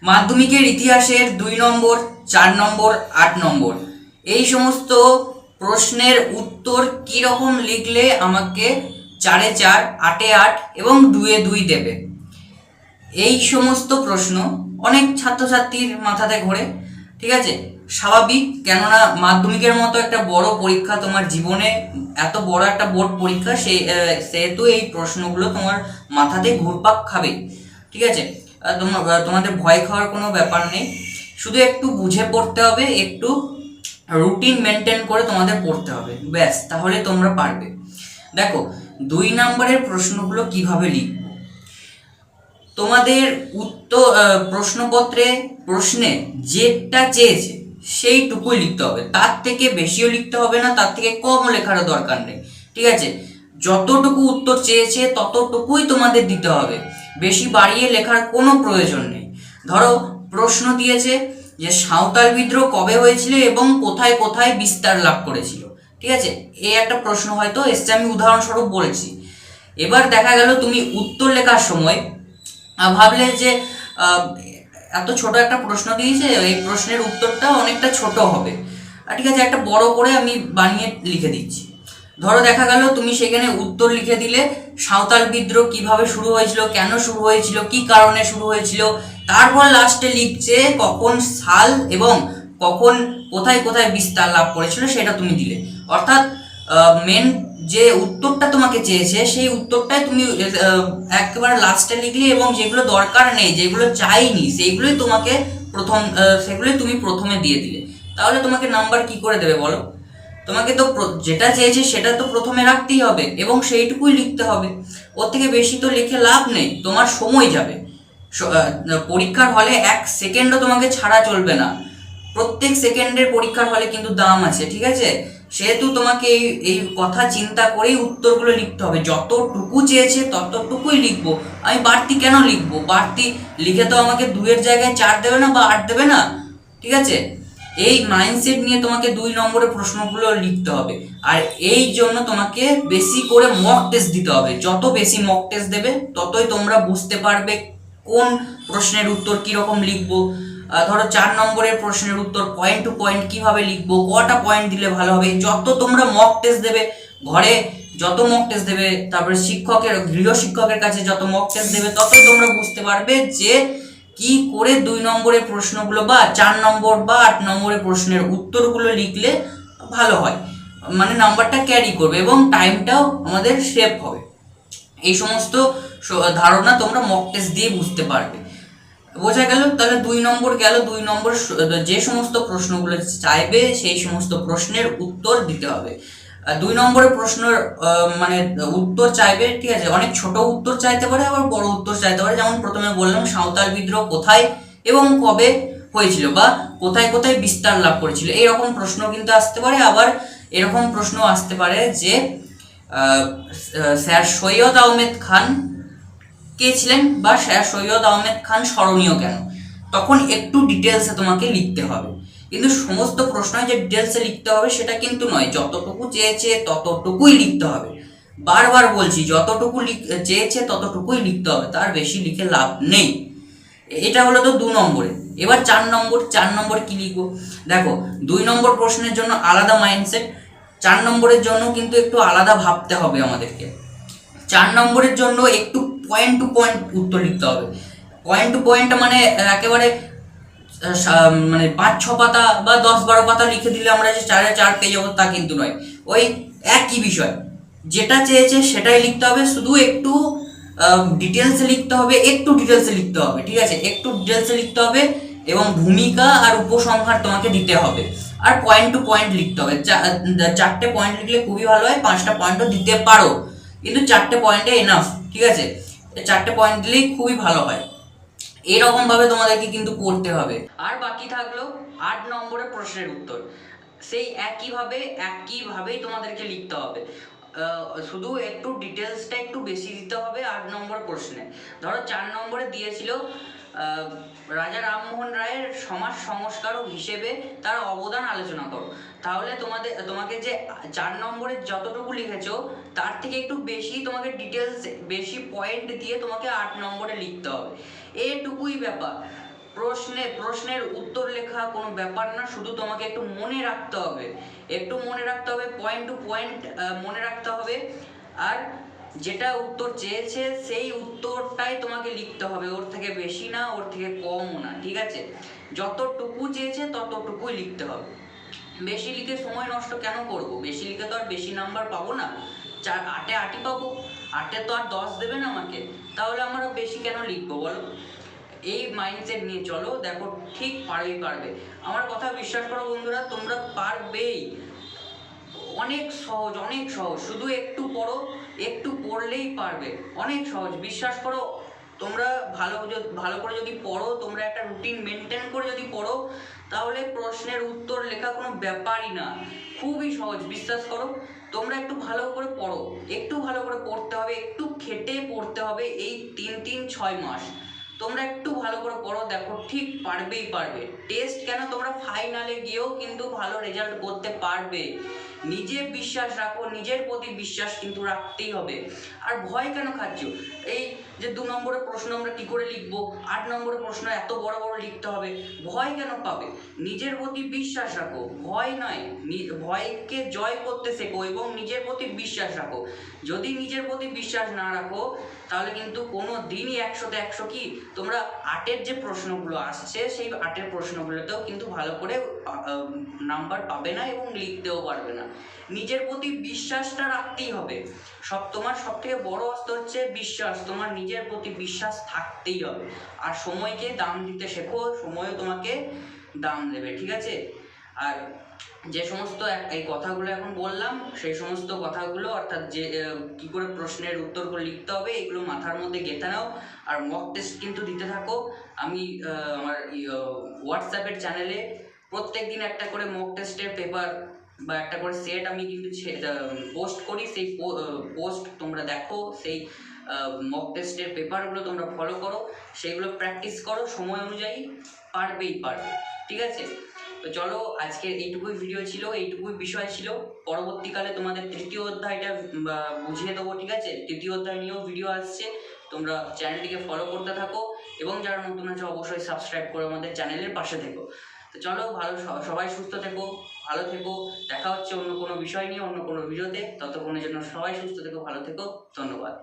মাধ্যমিকের ইতিহাসের 2 নম্বর, 4 নম্বর, 8 নম্বর এই সমস্ত প্রশ্নের উত্তর কি রকম লিখলে আমাকে 4-এ 4, 8-এ 8 এবং 2-এ 2 দেবে। এই সমস্ত প্রশ্ন অনেক ছাত্রছাত্রীর মাথাতে ঘোরে, ঠিক আছে, স্বাভাবিক, কেননা মাধ্যমিকের মতো একটা বড় পরীক্ষা তোমার জীবনে, এত বড় একটা বোর্ড পরীক্ষা, সেহেতু এই প্রশ্নগুলো তোমার মাথাতে ঘুরপাক খাবে, ঠিক আছে। তোমাদের ভয় খাওয়ার কোনো ব্যাপার নেই, শুধু একটু বুঝে পড়তে হবে, একটু রুটিন মেনটেন করে তোমাদের পড়তে হবে, ব্যাস, তাহলে তোমরা পারবে। দেখো, 2 নম্বরের প্রশ্নগুলো কিভাবে লিখবে। তোমাদের উত্তর প্রশ্নপত্রে প্রশ্নে যেটা চেয়েছে সেইটুকুই লিখতে হবে, তার থেকে বেশিও লিখতে হবে না, তার থেকে কমও লেখারও দরকার নেই, ঠিক আছে। যতটুকু উত্তর চেয়েছে ততটুকুই তোমাদের দিতে হবে, বেশি বাড়িয়ে লেখার কোনো প্রয়োজন নেই। ধরো প্রশ্ন দিয়েছে যে সাঁওতাল বিদ্রোহ কবে হয়েছিল এবং কোথায় কোথায় বিস্তার লাভ করেছিল, ঠিক আছে, এই একটা প্রশ্ন হয়তো এসছে, আমি উদাহরণস্বরূপ বলছি। এবার দেখা গেল তুমি উত্তর লেখার সময় ভাবলে যে এত ছোট একটা প্রশ্ন দিয়েছে, এই প্রশ্নের উত্তরটা অনেকটা ছোট হবে, ঠিক আছে, একটা বড় করে আমি বানিয়ে লিখে দিচ্ছি। ধরো দেখা গেল তুমি সেখানে উত্তর লিখে দিলে সাঁওতাল বিদ্রোহ কিভাবে শুরু হয়েছিল, কেন শুরু হয়েছিল, কি কারণে শুরু হয়েছিল, তারপর লাস্টে লিখছে কখন সাল এবং কখন কোথায় কোথায় বিস্তার লাভ করেছিল সেটা তুমি দিলে। অর্থাৎ মেন যে উত্তরটা তোমাকে চেয়েছে সেই উত্তরটাই তুমি একেবারে লাস্টে লিখলে, এবং যেগুলো দরকার নেই, যেগুলো চাইনি, সেইগুলোই তোমাকে সেগুলোই তুমি প্রথমে দিয়ে দিলে। তাহলে তোমাকে নাম্বার কি করে দেবে বলো? তোমাকে তো যেটা চেয়েছে সেটা তো প্রথমে রাখতেই হবে এবং সেইটুকুই লিখতে হবে, ওর থেকে বেশি তো লিখে লাভ নেই, তোমার সময় যাবে। পরীক্ষার হলে 1 সেকেন্ডও তোমাকে ছাড়া চলবে না, প্রত্যেক সেকেন্ডের পরীক্ষার হলে কিন্তু দাম আছে, ঠিক আছে। সেহেতু তোমাকে এই এই কথা চিন্তা করেই উত্তরগুলো লিখতে হবে, যতটুকু চেয়েছে ততটুকুই লিখবো, আমি বাড়তি কেন লিখবো? বাড়তি লিখে তো আমাকে 2-এর জায়গায় 4 দেবে না বা 8 দেবে না, ঠিক আছে। এই মাইন্ডসেট নিয়ে তোমাকে 2 নম্বরের প্রশ্নগুলো লিখতে হবে, আর এই জন্য তোমাকে বেশি করে মক টেস্ট দিতে হবে। যত বেশি মক টেস্ট দেবে ততই তোমরা বুঝতে পারবে কোন প্রশ্নের উত্তর কিরকম লিখবো। ধরো 4 নম্বরের প্রশ্নের উত্তর পয়েন্ট টু পয়েন্ট কিভাবে লিখবো, কটা পয়েন্ট দিলে ভালো হবে। যত তোমরা মক টেস্ট দেবে ঘরে, যত মক টেস্ট দেবে, তারপরে গৃহ শিক্ষকের কাছে যত মক টেস্ট দেবে, ততই তোমরা বুঝতে পারবে যে কি করে 2 নম্বরের প্রশ্নগুলো বা 4 নম্বর বা 8 নম্বরের প্রশ্নের উত্তরগুলো লিখলে ভালো হয়, মানে নাম্বারটা ক্যারি করবে এবং টাইমটাও আমাদের সেভ হবে। এই সমস্ত ধারণা তোমরা মক টেস্ট দিয়ে বুঝতে পারবে। বোঝা গেল? তাহলে 2 নম্বর গেল। 2 নম্বর যে সমস্ত প্রশ্নগুলো চাইবে সেই সমস্ত প্রশ্নের উত্তর দিতে হবে। 2 নম্বরের প্রশ্নের মানে উত্তর চাইবে, ঠিক আছে, অনেক ছোট উত্তর চাইতে পারে, আবার বড় উত্তর চাইতে পারে। যেমন প্রথমে বললাম সাঁওতাল বিদ্রোহ কোথায় এবং কবে হয়েছিল, বা কোথায় কোথায় বিস্তার লাভ করেছিল, এইরকম প্রশ্ন কিন্তু আসতে পারে। আবার এরকম প্রশ্ন আসতে পারে যে স্যার সৈয়দ আহমেদ খান কে ছিলেন, বা স্যার সৈয়দ আহমেদ খান স্মরণীয় কেন। তখন একটু ডিটেলসে তোমাকে লিখতে হবে, কিন্তু সমস্ত প্রশ্ন যে ডিটেলসে লিখতে হবে সেটা কিন্তু নয়, যতটুকু চেয়েছে ততটুকুই লিখতে হবে। বারবার বলছি, যতটুকু চেয়েছে ততটুকুই লিখতে হবে, তার বেশি লিখে লাভ নেই। এটা হলো তো 2 নম্বরে। এবার 4 নম্বর। 4 নম্বরে কি লিখবো? দেখো, 2 নম্বর প্রশ্নের জন্য আলাদা মাইন্ডসেট, 4 নম্বরের জন্য কিন্তু একটু আলাদা ভাবতে হবে আমাদেরকে। 4 নম্বরের জন্য একটু পয়েন্ট টু পয়েন্ট উত্তর লিখতে হবে। পয়েন্ট টু পয়েন্ট মানে একেবারে মানে 5-6 পাতা বা 10-12 পাতা লিখে দিলে আমরা যে 4-এ 4 পেয়ে যাবো তা কিন্তু নয়। ওই একই বিষয় যেটা চেয়েছে সেটাই লিখতে হবে, শুধু একটু ডিটেলসে লিখতে হবে, একটু ডিটেলসে লিখতে হবে, ঠিক আছে, একটু ডিটেলসে লিখতে হবে এবং ভূমিকা আর উপসংহার তোমাকে দিতে হবে। আর পয়েন্ট টু পয়েন্ট লিখতে হবে। 4টে পয়েন্ট লিখলে খুবই ভালো হয়, 5টা পয়েন্টও দিতে পারো, কিন্তু 4টে পয়েন্টে এনাফ, ঠিক আছে। 4টে পয়েন্ট দিলেই খুবই ভালো হয়। এরকম ভাবে তোমাদেরকে কিন্তু পড়তে হবে। আর বাকি থাকলো 8 নম্বরের প্রশ্নের উত্তর। সেই একইভাবেই তোমাদেরকে লিখতে হবে, শুধু একটু ডিটেলসটা একটু বেশি দিতে হবে 8 নম্বর প্রশ্নে। ধরো 4 নম্বরে দিয়েছিল রাজা রামমোহন রায়ের সমাজ সংস্কারক হিসেবে তার অবদান আলোচনা করো। তাহলে তোমাকে যে 4 নম্বরে যতটুকু লিখেছো তার থেকে একটু বেশি তোমাকে ডিটেলস, বেশি পয়েন্ট দিয়ে তোমাকে 8 নম্বরে লিখতে হবে। এটুকুই ব্যাপার। প্রশ্নের উত্তর লেখা কোনো ব্যাপার না, শুধু তোমাকে একটু মনে রাখতে হবে, পয়েন্ট টু পয়েন্ট মনে রাখতে হবে। আর যেটা উত্তর চেয়েছে সেই উত্তরটাই তোমাকে লিখতে হবে, ওর থেকে বেশি না, ওর থেকে কমও না, ঠিক আছে? যতটুকু চেয়েছে ততটুকুই লিখতে হবে। বেশি লিখে সময় নষ্ট কেন করব? বেশি লিখে তো আর বেশি নাম্বার পাবো না, 8-এ 8ই পাবো, 8-এ তো আর 10 দেবে না আমাকে, তাহলে আমরা বেশি কেন লিখবো বলো? এই মাইন্ডসেট নিয়ে চলো, দেখো ঠিক পারবে। আমার কথা বিশ্বাস করো বন্ধুরা, তোমরা পারবেই। অনেক সহজ, শুধু একটু পড়ো, একটু পড়লেই পারবে, অনেক সহজ, বিশ্বাস করো। তোমরা ভালো করে যদি পড়ো, তোমরা একটা রুটিন মেনটেন করে যদি পড়ো, তাহলে প্রশ্নের উত্তর লেখা কোনো ব্যাপারই না, খুবই সহজ, বিশ্বাস করো। তোমরা একটু ভালো করে পড়ো, একটু ভালো করে পড়তে হবে, একটু খেটে পড়তে হবে, এই 3-6 মাস তোমরা একটু ভালো করে পড়ো, দেখো ঠিক পারবে। টেস্ট কেন, তোমরা ফাইনালে গিয়েও কিন্তু ভালো রেজাল্ট করতে পারবে। নিজে বিশ্বাস রাখো, নিজের প্রতি বিশ্বাস কিন্তু রাখতেই হবে। আর ভয় কেন খাচ্ছ? এই যে 2 নম্বরের প্রশ্ন আমরা কী করে লিখবো, 8 নম্বরের প্রশ্ন এত বড় লিখতে হবে, ভয় কেন পাবে? নিজের প্রতি বিশ্বাস রাখো, ভয় নয়, ভয়কে জয় করতে শেখো এবং নিজের প্রতি বিশ্বাস রাখো। যদি নিজের প্রতি বিশ্বাস না রাখো, তাহলে কিন্তু কোনো দিনই 100-তে 100 কি তোমরা 8-এর যে প্রশ্নগুলো আসছে, সেই 8-এর প্রশ্নগুলোতেও কিন্তু ভালো করে নাম্বার পাবে না এবং লিখতেও পারবে না। নিজের প্রতি বিশ্বাসটা রাখতেই হবে। তোমার সবথেকে বড় অস্ত্র হচ্ছে বিশ্বাস, তোমার নিজের প্রতি বিশ্বাস থাকতেই হবে। আর সময়কে দাম দিতে শেখো, সময়ও তোমাকে দাম দেবে, ঠিক আছে? আর যে সমস্ত এই কথাগুলো এখন বললাম, সেই সমস্ত কথাগুলো, অর্থাৎ যে কী করে প্রশ্নের উত্তরগুলো লিখতে হবে, এগুলো মাথার মধ্যে গেঁথে নাও। আর মক টেস্ট কিন্তু দিতে থাকো। আমি আমার হোয়াটসঅ্যাপের চ্যানেলে প্রত্যেক দিন একটা করে মক টেস্টের পেপার বা একটা করে সেট আমি কিন্তু পোস্ট করি। সেই পোস্ট তোমরা দেখো, সেই মক টেস্টের পেপারগুলো তোমরা ফলো করো, সেইগুলো প্র্যাকটিস করো, সময় অনুযায়ী পারবে, ঠিক আছে? তো চলো, আজকের এইটুকুই ভিডিও ছিল, এইটুকুই বিষয় ছিল। পরবর্তীকালে তোমাদের 3য় অধ্যায়টা বুঝিয়ে দেবো, ঠিক আছে? 3য় অধ্যায় নিয়েও ভিডিও আসছে, তোমরা চ্যানেলটিকে ফলো করতে থাকো এবং যারা নতুন আছে অবশ্যই সাবস্ক্রাইব করে আমাদের চ্যানেলের পাশে থেকো। তো চলো, সবাই সুস্থ থেকো, ভালো থেকো, দেখা হচ্ছে অন্য কোনো বিষয় নিয়ে, অন্য কোনো ভিডিওতে। ততক্ষণের জন্য সবাই সুস্থ থেকো, ভালো থেকো, ধন্যবাদ।